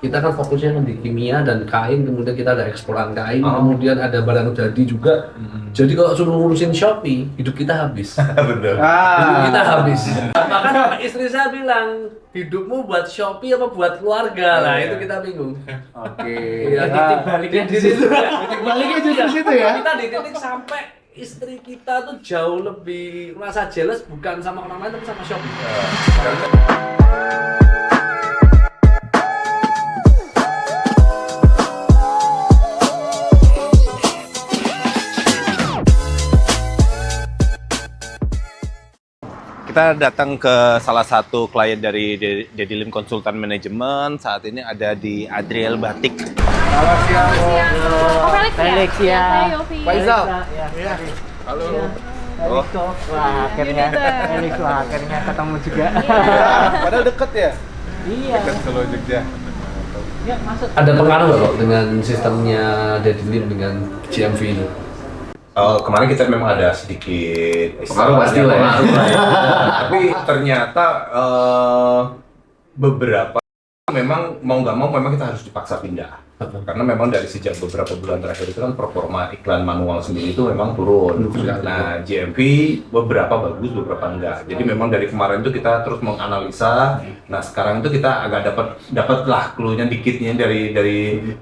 Kita kan fokusnya kan di kimia dan kain, kemudian kita ada eksporan kain, kemudian ada barang jadi juga. Jadi kalau suruh ngurusin Shopee, hidup kita habis. Bener. Hidup kita habis. Bahkan istri saya bilang, hidupmu buat Shopee apa buat keluarga lah, itu kita bingung. Oke. Ya, titik baliknya di situ. Titik baliknya juga di situ ya. Kita di titik sampai istri kita tuh jauh lebih merasa jealous bukan sama orang lain tapi sama Shopee. Kita datang ke salah satu klien dari Dedilim Konsultan Manajemen. Saat ini ada di Adriel Batik. Selamat siang. Oh, Felix ya. Saya Yofi. Faisal. Iya. Halo. Felix kok. Wah, akhirnya Felix akhirnya ketemu juga. Padahal deket ya? Iya. Deket kalau Jogja. Ya, masuk. Ada pengaruh nggak kok dengan sistemnya Dedilim dengan GMV ini? Kemarin kita memang ada sedikit Pengaruh pasti lah ya. Tapi ternyata beberapa memang mau nggak mau memang kita harus dipaksa pindah. Karena memang dari sejak beberapa bulan terakhir itu kan performa iklan manual sendiri itu memang turun. Nah, GMV beberapa bagus, beberapa enggak. Jadi memang dari kemarin itu kita terus menganalisa. Nah, sekarang itu kita agak dapatlah clue-nya dikitnya dari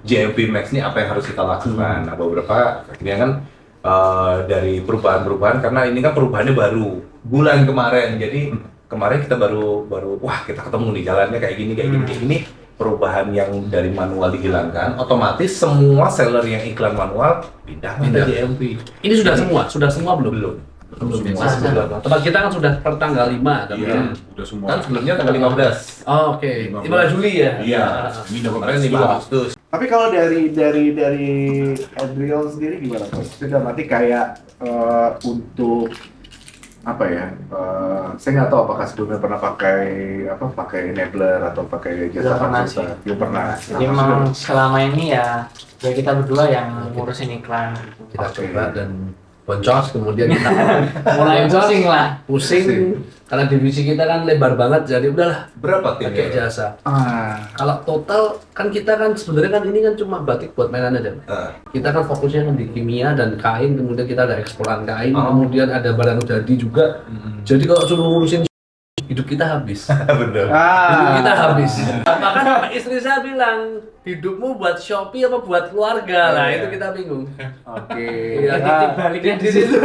GMV Max ini apa yang harus kita lakukan. Nah, beberapa akhirnya kan dari perubahan-perubahan, karena ini kan perubahannya baru bulan kemarin. Jadi kemarin kita baru wah, kita ketemu nih jalannya kayak gini. Perubahan yang dari manual dihilangkan, otomatis semua seller yang iklan manual pindah ke GMV. Ini sudah semua belum? Belum. Tempat kita kan sudah per tanggal 5 kan? Iya, udah semua. Kan sebelumnya tanggal 15. Oh, oke. 15 Juli ya? Iya, Ini dapat kemarin 5 Agustus. Tapi kalau dari Adriel sendiri gimana? Sudah berarti kayak untuk apa ya? Saya nggak tahu apakah sebelumnya pernah pakai enabler atau pakai jasa konsultan. Belum pernah. Jadi memang selama ini ya kita berdua yang ngurusin iklan. Kita coba dan boncos, kemudian kita Mulai pusing lah. pusing karena divisi kita kan lebar banget, jadi udahlah Berapa tim? pakai jasa. Ah, Kalau total kan kita kan sebenarnya kan ini kan cuma batik buat mainan aja. Kita kan fokusnya kan di kimia dan kain, kemudian kita ada eksporan kain, kemudian ada barang jadi juga. Jadi kalau suruh ngurusin hidup kita habis. Bener. Hidup kita habis. Bahkan istri saya bilang, hidupmu buat Shopee apa buat keluarga lah, itu kita bingung. oke. Ya, Titik baliknya di situ.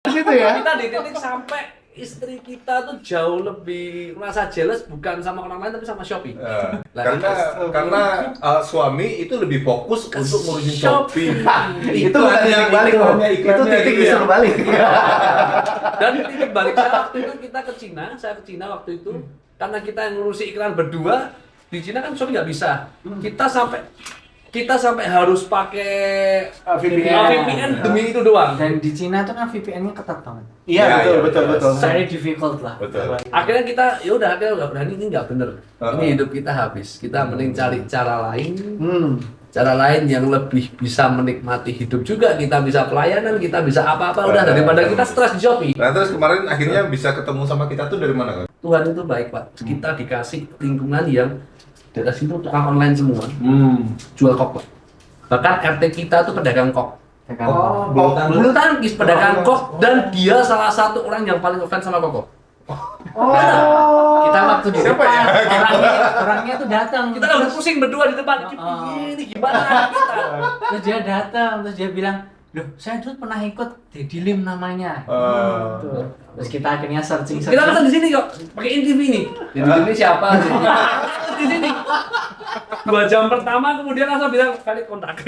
Di situ ya. Kita di titik sampai istri kita tuh jauh lebih merasa jealous bukan sama orang lain tapi sama Shopee. Karena suami itu lebih fokus untuk ngurusin Shopee. Itu bukan titik balik loh. Itu titik disuruh balik. Dan titik balik saya waktu itu kita ke Cina, saya ke Cina waktu itu karena kita yang ngurusi iklan berdua di Cina kan Shopee nggak bisa. Kita sampai harus pakai VPN demi itu doang. Dan di Cina tuh kan VPN-nya ketat banget. Iya, betul. Very difficult lah. Betul. Akhirnya kita akhirnya nggak berani, ini nggak bener. Ini hidup kita habis. Kita mending cari cara lain. Cara lain yang lebih bisa menikmati hidup juga. Kita bisa pelayanan, kita bisa apa-apa udah daripada kita stres di Shopee. Nah, terus kemarin akhirnya bisa ketemu sama kita tuh dari mana, kan? Tuhan itu baik, Pak. Kita dikasih lingkungan yang di atas itu tukang online semua. Jual kok. Bahkan RT kita tuh pedagang kok. Bulu tangkis pedagang kok, dan dia salah satu orang yang paling ngefans sama Koko. Kita waktu di Siapa depan, ya? orangnya tuh datang. Kita udah pusing berdua di depan. Ini gimana kita? Terus dia datang, terus dia bilang, loh, saya dulu pernah ikut Dedilim namanya. Tuh. Terus kita akhirnya searching. Kita pesan di sini kok, pakai InTV nih. Jadi ini siapa? Di sini. 2 jam pertama kemudian langsung bilang kali kontak.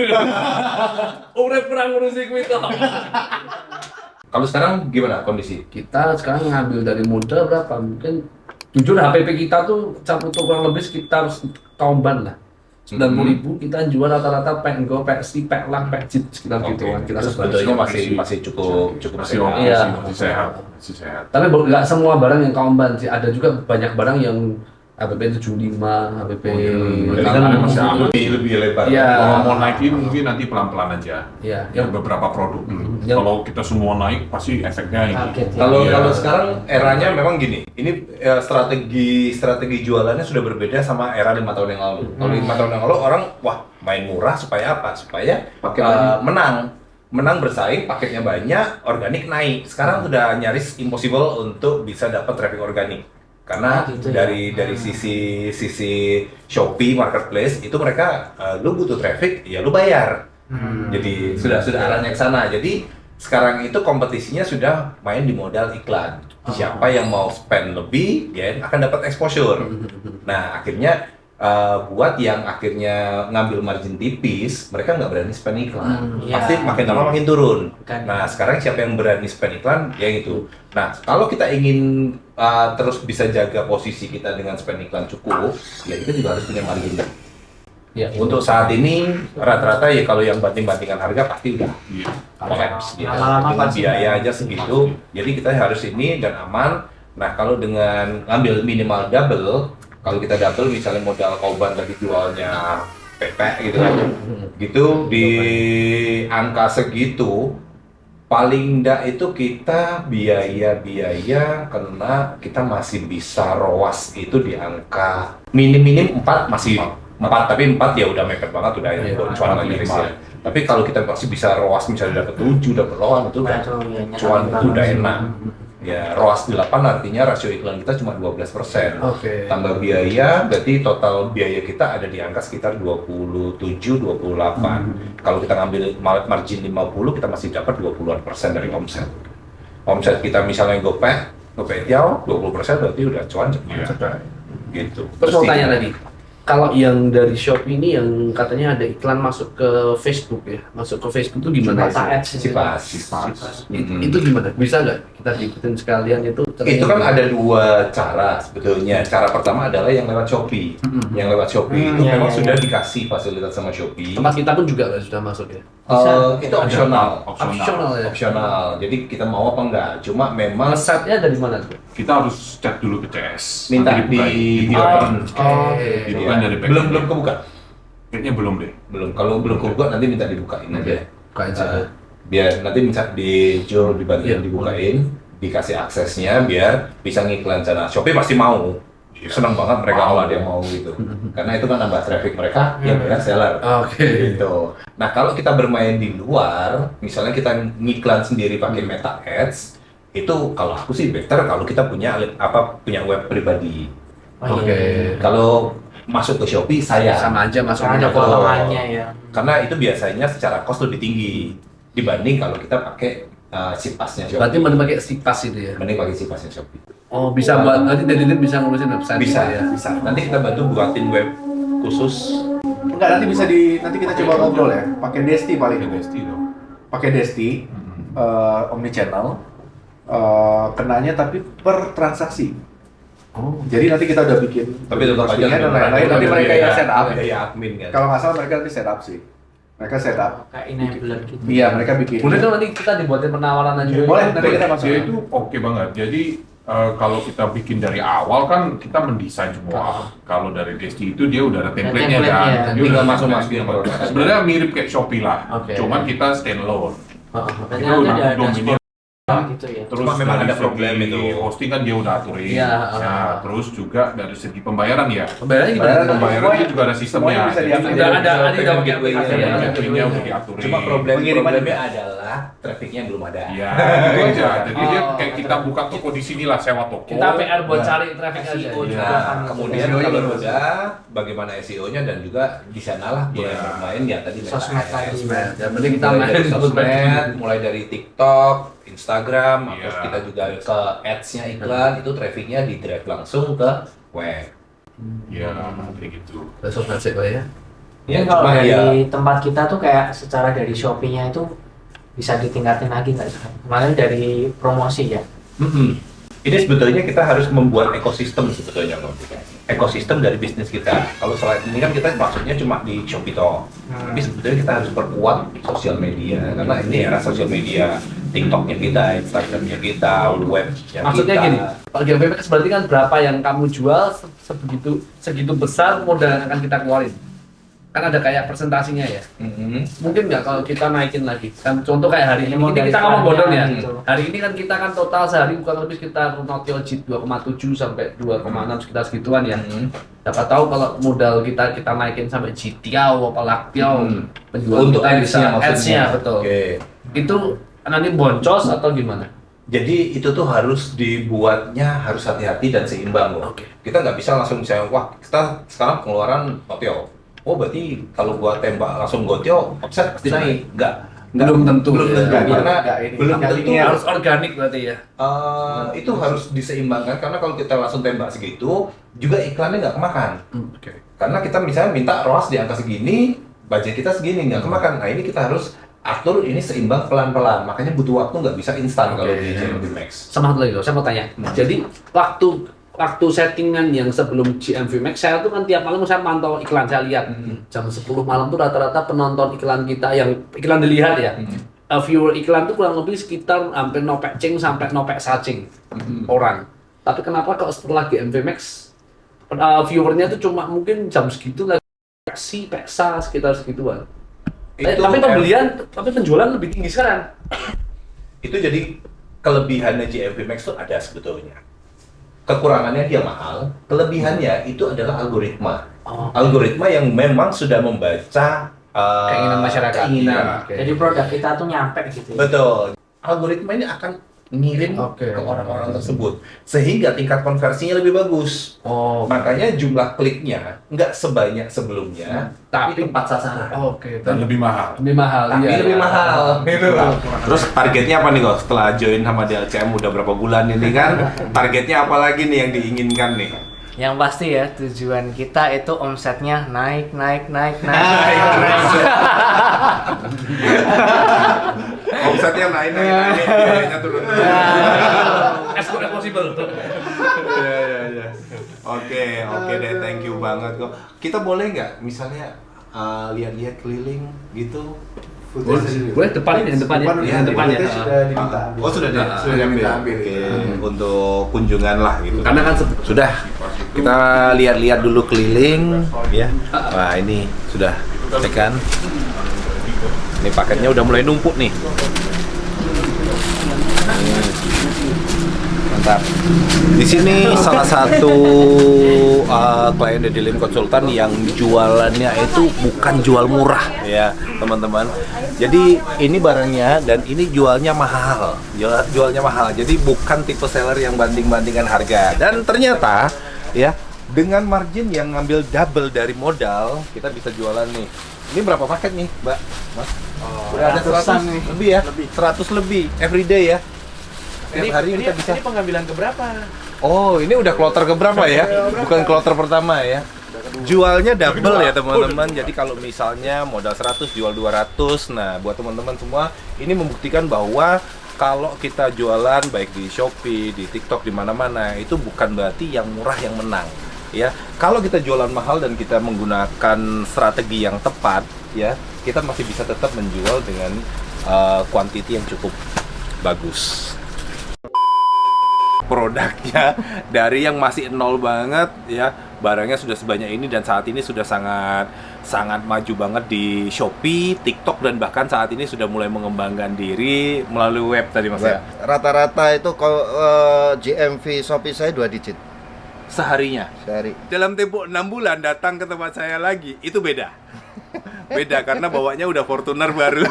Urip kurang ngurusi kuwi kok. Kalau sekarang gimana kondisi? Kita sekarang ngambil dari modal berapa? Mungkin jujur HPP kita tuh campur kurang lebih sekitar tahun lah. 90.000 kita jual rata-rata pack go, pack si, pack lang, pack jit sekitar gituan. Kita Sebetulnya masih cukup masih sehat. Iya. masih sehat. Tapi nggak semua barang yang kaumban sih, ada juga banyak barang yang HPP 75, HPP Berarti kan kan masih aman. lebih lebar. Iya. Kalau mau naikin mungkin nanti pelan-pelan aja. ya Yang beberapa produk dulu. Yang- Kalau kita semua naik pasti efeknya ini. Kaget ya. Kalau Iya. kalau sekarang eranya memang gini, ini strategi jualannya sudah berbeda sama era 5 tahun yang lalu. Kalau 5 tahun yang lalu orang wah main murah supaya apa? Supaya menang bersaing, paketnya banyak, organik naik. Sekarang sudah nyaris impossible untuk bisa dapat traffic organik. Karena Gitu ya. dari sisi Shopee marketplace itu mereka lu butuh traffic ya lu bayar. Jadi sudah arahnya ke sana. Jadi sekarang itu kompetisinya sudah main di modal iklan. Siapa yang mau spend lebih, dia akan dapat exposure. Nah, akhirnya buat yang akhirnya ngambil margin tipis, mereka nggak berani spend iklan. Iya. Pasti makin lama makin turun. Kan. Nah, sekarang siapa yang berani spend iklan, ya itu. Nah, kalau kita ingin terus bisa jaga posisi kita dengan spend iklan cukup, ya kita juga harus punya margin. ya Untuk saat ini rata-rata ya kalau yang banding-bandingan harga pasti udah Iya. collapse gitu. Lama-lama Dengan pasti. biaya aja segitu. Jadi kita harus ini dan aman. Nah, kalau dengan ngambil minimal double, kalau kita double misalnya modal kauban tadi jualnya PP gitu kan. Gitu di angka segitu paling enggak itu kita biaya karena kita masih bisa ROAS itu di angka minim 4 masih 4 tapi 4 ya udah mepet banget udah Iya, cuan lagi ya. Tapi kalau kita masih bisa ROAS misalnya dapat 7 dapat 8 itu udah Waduh, ya, cuan nyenangin itu udah banget. enak. Ya ROAS 8 artinya rasio iklan kita cuma 12%. Oke. Tambah biaya berarti total biaya kita ada di angka sekitar 27-28. Kalau kita ngambil margin 50 kita masih dapat 20% dari omset. Omset kita misalnya GoPay Tiao 20% berarti udah cuan Iya. gitu. Terus mau Pasti. tanya lagi, kalau yang dari Shopee ini yang katanya ada iklan masuk ke Facebook ya, masuk ke Facebook itu gimana? Mata sih? ads itu. Cipas. Itu gimana? Bisa nggak kita ikutin sekalian itu? Itu kan ada dua cara sebetulnya. Cara pertama adalah yang lewat Shopee. Yang lewat Shopee itu Iya, memang iya, sudah iya. dikasih fasilitas sama Shopee. Tempat kita pun juga sudah masuk ya. Itu opsional. Opsional ya. Opsional. Jadi kita mau apa enggak. Cuma memang Resepnya dari mana tuh? Kita harus chat dulu ke CS. minta Nanti dibukain. di open. Oke. Dibukain dari back belum end. belum kebuka. Kayaknya belum deh. Belum. Kalau belum kebuka nanti minta dibukain aja. Buka aja. Biar nanti minta di Jul dibantuin Iya, dibukain, dikasih aksesnya biar bisa ngiklan sana. Shopee pasti mau. Senang banget mereka kalau dia mau gitu. Karena itu kan nambah traffic mereka yang bayar seller. Oke. Gitu. Nah, kalau kita bermain di luar, misalnya kita ngiklan sendiri pakai Meta Ads, itu kalau aku sih better kalau kita punya punya web pribadi. Oh, Oke. iya. Kalau masuk ke Shopee saya Sama aja Karena masuknya ada ke potongannya ya. karena itu biasanya secara cost lebih tinggi dibanding kalau kita pakai sipasnya Shopee. Berarti mending pakai Sipas itu ya. Mending pakai sipasnya Shopee. Oh, bisa buat nanti Dedit bisa ngurusin website Bisa ya. bisa. Nanti kita bantu buatin web khusus. Enggak, nanti kita coba ngobrol ya. Pakai Desti paling. Desti dong. Pakai Desti omnichannel. Kenanya tapi per transaksi. Oh. Jadi nanti kita udah bikin Tapi tetap aja postingan dan lain-lain. Nanti mereka yang set up. Iya, admin kan. Kalau nggak salah mereka nanti set up sih. Mereka set up. Kayak enabler gitu. Iya, mereka bikin. Boleh dong nanti kita dibuatin penawaran aja. Boleh, nanti kita masuk. Dia itu oke banget. Jadi kalau kita bikin dari awal kan kita mendesain semua. Kalau dari Desti itu dia udah ada template-nya Template-nya. kan. Dia Tinggal udah masuk-masukin template. produk. Sebenarnya mirip kayak Shopee lah. Oke. Cuman kita standalone. Berarti Kita nanti udah ada dominate. gitu ya. Terus Cuma memang dari ada problem segi itu. hosting kan dia udah aturin. Iya, Ya, terus juga dari segi pembayaran ya. Pembayarannya gimana? Pembayaran dia juga ada sistemnya. semuanya bisa Jadi diambil. Udah ada udah pakai gateway-nya. aplikasi ya. gateway-nya udah diaturin. Cuma Pengiriman problemnya adalah trafficnya belum ada. Iya, itu aja. Jadi dia Oh. kayak kita buka toko di sini lah, sewa toko. Kita PR buat Nah, cari traffic aja. SEO Iya. juga. Nah, kemudian SEO-nya kalau bagus. udah bagaimana SEO-nya dan juga di sanalah mulai Iya. bermain ya tadi Meta Sosmed Ads. lagi. Yang penting kita mulai dari main sosmed, mulai dari TikTok, Instagram, Iya. terus kita juga ke ads-nya iklan, itu trafficnya di drive langsung ke web. Iya, kayak gitu. sosmed sih Pak ya. Mungkin kalau cuma dari tempat kita tuh kayak secara dari Shopee-nya itu bisa ditingkatin lagi nggak sih? Kemarin dari promosi ya. Ini sebetulnya kita harus membuat ekosistem sebetulnya, Bang. Ekosistem dari bisnis kita. Kalau selain ini kan kita maksudnya cuma di Shopee toh. Tapi sebetulnya kita harus perkuat sosial media karena ini era sosial media. TikToknya kita, Instagramnya kita, webnya Maksudnya kita. gini, kalau GMVMX berarti kan berapa yang kamu jual segitu besar modal yang akan kita keluarin. Kan ada kayak presentasinya ya. Mungkin nggak kalau kita naikin lagi. Kan contoh kayak hari ini Modal kita ngomong bodong ya. gitu. Hari ini kan kita kan total sehari kurang lebih sekitar Nokia Jit 2,7 sampai 2,6 sekitar segituan ya. Dapat tahu kalau modal kita naikin sampai Jitiao apa Laktiao penjualan Untuk kita ads-nya bisa maksudnya. ads-nya betul. Oke. Itu nanti boncos atau gimana? Jadi itu tuh harus dibuatnya harus hati-hati dan seimbang loh. Oke. Kita nggak bisa langsung misalnya, wah kita sekarang pengeluaran Notio. Oh berarti kalau gua tembak langsung Gotio, offset pasti naik. Nggak. Belum tentu, Belum ya. tentu, karena Nggak ini, belum nggak tentu. linear. Harus organik berarti ya. Itu harus diseimbangkan karena kalau kita langsung tembak segitu, juga iklannya nggak kemakan. Oke. Karena kita misalnya minta ROAS di angka segini, budget kita segini nggak kemakan. Nah ini kita harus atur ini seimbang pelan-pelan. Makanya butuh waktu, nggak bisa instan kalau di GMV Max. Sama satu lagi, saya mau tanya. Jadi waktu settingan yang sebelum GMV Max, saya tuh kan tiap malam saya mantau iklan, saya lihat jam 10 malam tuh rata-rata penonton iklan kita yang iklan dilihat ya. Viewer iklan tuh kurang lebih sekitar hampir nopek cing sampai nopek sacing orang. Tapi kenapa kalau setelah GMV Max viewernya tuh cuma mungkin jam segitu lagi peksa sekitar segituan. Tapi penjualan lebih tinggi sekarang. Itu jadi kelebihannya GMV Max tuh ada sebetulnya. Kekurangannya dia mahal, kelebihannya itu adalah algoritma. Algoritma yang memang sudah membaca Keinginan masyarakat. keinginan. Oke. Jadi produk kita tuh nyampe gitu. Betul. Algoritma ini akan ngirim Oke. ke orang-orang tersebut sehingga tingkat konversinya lebih bagus. Oh, Makanya jumlah kliknya nggak sebanyak sebelumnya, tapi tepat sasaran. oke. Dan lebih mahal. Lebih mahal. Tapi iya. lebih mahal. Gitu. Terus targetnya apa nih kok? Setelah join sama DLCM udah berapa bulan ini kan? Targetnya apa lagi nih yang diinginkan nih? Yang pasti ya tujuan kita itu omsetnya naik. Omsetnya naik, biayanya turun. As good as possible. Iya. Oke deh, thank you banget kok. Kita boleh nggak misalnya lihat-lihat keliling gitu? Boleh depan ini, depannya. Depan, Depannya. footage sudah diminta. Oh sudah Sudah diminta ambil. Oke, untuk kunjungan lah gitu. Karena kan Sudah, kita lihat-lihat dulu keliling ya. Wah ini sudah cek kan. Ini paketnya udah mulai numpuk nih. Mantap. Di sini salah satu klien dari Lim Konsultan yang jualannya itu bukan jual murah ya teman-teman. Jadi ini barangnya dan ini jualnya mahal, jualnya mahal. Jadi bukan tipe seller yang banding-bandingkan harga. Dan ternyata ya dengan margin yang ngambil double dari modal kita bisa jualan nih. Ini berapa paket nih, Mbak? Mas? Udah ada 100 nih. lebih ya? 100 lebih everyday ya. Tiap hari kita bisa. Ini pengambilan keberapa? Oh, ini udah kloter keberapa ya? Bukan kloter pertama ya. Jualnya double ya teman-teman. Jadi kalau misalnya modal 100 jual 200. Nah, buat teman-teman semua ini membuktikan bahwa kalau kita jualan baik di Shopee, di TikTok, di mana-mana itu bukan berarti yang murah yang menang. Ya, kalau kita jualan mahal dan kita menggunakan strategi yang tepat, ya, kita masih bisa tetap menjual dengan quantity yang cukup bagus. Produknya dari yang masih nol banget ya, barangnya sudah sebanyak ini dan saat ini sudah sangat maju banget di Shopee, TikTok dan bahkan saat ini sudah mulai mengembangkan diri melalui web tadi Mas ya. Rata-rata itu kalau GMV Shopee saya 2 digit Seharinya. sehari. Dalam tempo 6 bulan datang ke tempat saya lagi, itu beda. Beda karena bawanya udah Fortuner baru.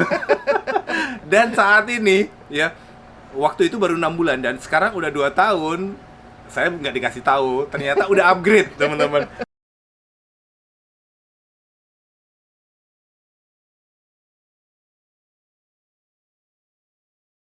Dan saat ini ya, waktu itu baru 6 bulan dan sekarang udah 2 tahun. Saya nggak dikasih tahu, ternyata udah upgrade teman-teman.